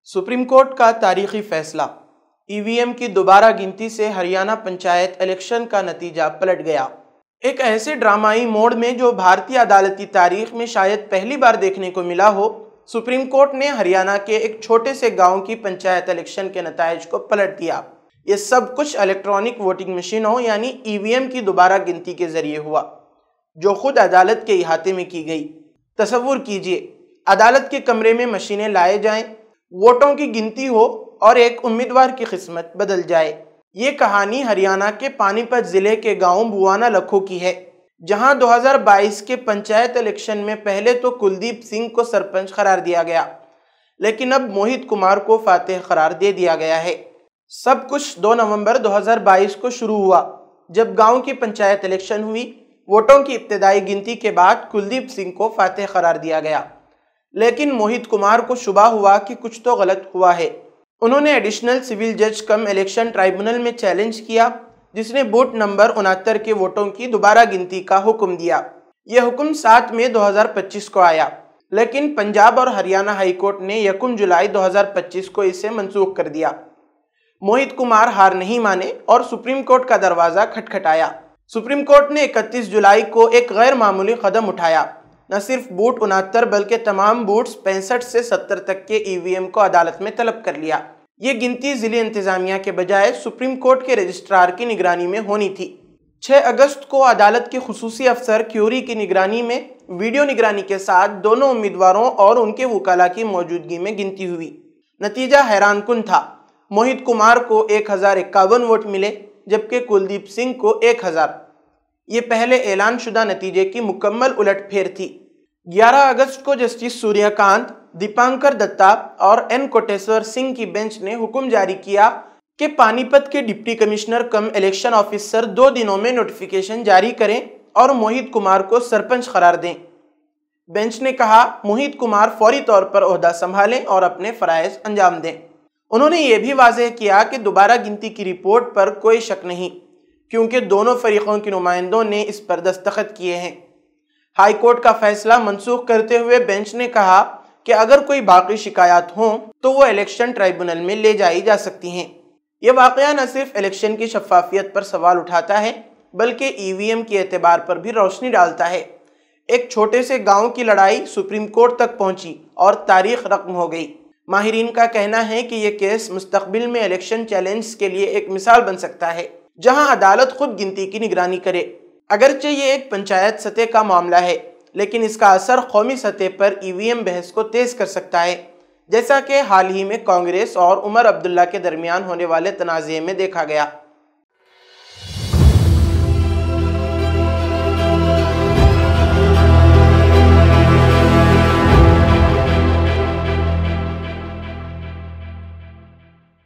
Supreme court का तारीखी फैसला। ईवीएम की दोबारा गिनती से हरियाणा पंचायत इलेक्शन का नतीजा पलट गया। एक ऐसे ड्रामाई मोड़ में जो भारतीय अदालती तारीख में शायद पहली बार देखने को मिला हो, सुप्रीम कोर्ट ने हरियाणा के एक छोटे से गांव की पंचायत इलेक्शन के नतायज को पलट दिया। ये सब कुछ इलेक्ट्रॉनिक वोटिंग मशीनों यानी ईवीएम की दोबारा गिनती के जरिए हुआ, जो खुद अदालत के इहाते में की गई। तसव्वुर कीजिए, अदालत के कमरे में मशीनें लाए जाएं, वोटों की गिनती हो और एक उम्मीदवार की किस्मत बदल जाए। ये कहानी हरियाणा के पानीपत जिले के गांव बुआना लखो की है, जहां 2022 के पंचायत इलेक्शन में पहले तो कुलदीप सिंह को सरपंच करार दिया गया, लेकिन अब मोहित कुमार को फातेह करार दे दिया गया है। सब कुछ 2 नवंबर 2022 को शुरू हुआ, जब गांव की पंचायत इलेक्शन हुई। वोटों की इब्तिदाई गिनती के बाद कुलदीप सिंह को फातेह करार दिया गया, लेकिन मोहित कुमार को शुबा हुआ कि कुछ तो गलत हुआ है। उन्होंने एडिशनल सिविल जज कम इलेक्शन ट्राइब्यूनल में चैलेंज किया, जिसने बूथ नंबर 69 के वोटों की दोबारा गिनती का हुक्म दिया। यह हुक्म 7 मई 2025 को आया, लेकिन पंजाब और हरियाणा हाईकोर्ट ने 1 जुलाई 2025 को इसे मनसूख कर दिया। मोहित कुमार हार नहीं माने और सुप्रीम कोर्ट का दरवाजा खटखटाया। सुप्रीम कोर्ट ने 31 जुलाई को एक गैर मामूली कदम उठाया। न सिर्फ बूथ 69 बल्कि तमाम बूथ्स 65 से 70 तक के ईवीएम को अदालत में तलब कर लिया। ये गिनती जिले इंतजामिया के बजाय सुप्रीम कोर्ट के रजिस्ट्रार की निगरानी में होनी थी। 6 अगस्त को अदालत के खुसूसी अफसर क्यूरी की निगरानी में वीडियो निगरानी के साथ दोनों उम्मीदवारों और उनके वकाला की मौजूदगी में गिनती हुई। नतीजा हैरानकुन था। मोहित कुमार को 1051 वोट मिले, जबकि कुलदीप सिंह को 1000। ये पहले ऐलान शुदा नतीजे की मुकम्मल उलटफेर थी। 11 अगस्त को जस्टिस सूर्यकांत, दीपांकर दत्ता और एन कोटेश्वर सिंह की बेंच ने हुक्म जारी किया कि पानीपत के डिप्टी कमिश्नर कम इलेक्शन ऑफिसर 2 दिनों में नोटिफिकेशन जारी करें और मोहित कुमार को सरपंच करार दें। बेंच ने कहा, मोहित कुमार फौरी तौर पर ओहदा संभालें और अपने फराइज अंजाम दें। उन्होंने ये भी वाज़ेह किया कि दोबारा गिनती की रिपोर्ट पर कोई शक नहीं, क्योंकि दोनों फरीकों के नुमाइंदों ने इस पर दस्तखत किए हैं। हाई कोर्ट का फैसला मनसूख करते हुए बेंच ने कहा कि अगर कोई बाकी शिकायत हों तो वो इलेक्शन ट्राइब्यूनल में ले जाई जा सकती हैं। यह वाकया न सिर्फ इलेक्शन की शफाफियत पर सवाल उठाता है, बल्कि ईवीएम के एतबार पर भी रोशनी डालता है। एक छोटे से गाँव की लड़ाई सुप्रीम कोर्ट तक पहुंची और तारीख रकम हो गई। माहिरीन का कहना है कि यह केस मुस्तकबिल में इलेक्शन चैलेंज के लिए एक मिसाल बन सकता है, जहां अदालत खुद गिनती की निगरानी करे। अगरचे ये एक पंचायत सतह का मामला है, लेकिन इसका असर कौमी सतह पर ईवीएम बहस को तेज कर सकता है, जैसा कि हाल ही में कांग्रेस और उमर अब्दुल्ला के दरमियान होने वाले तनाज़े में देखा गया।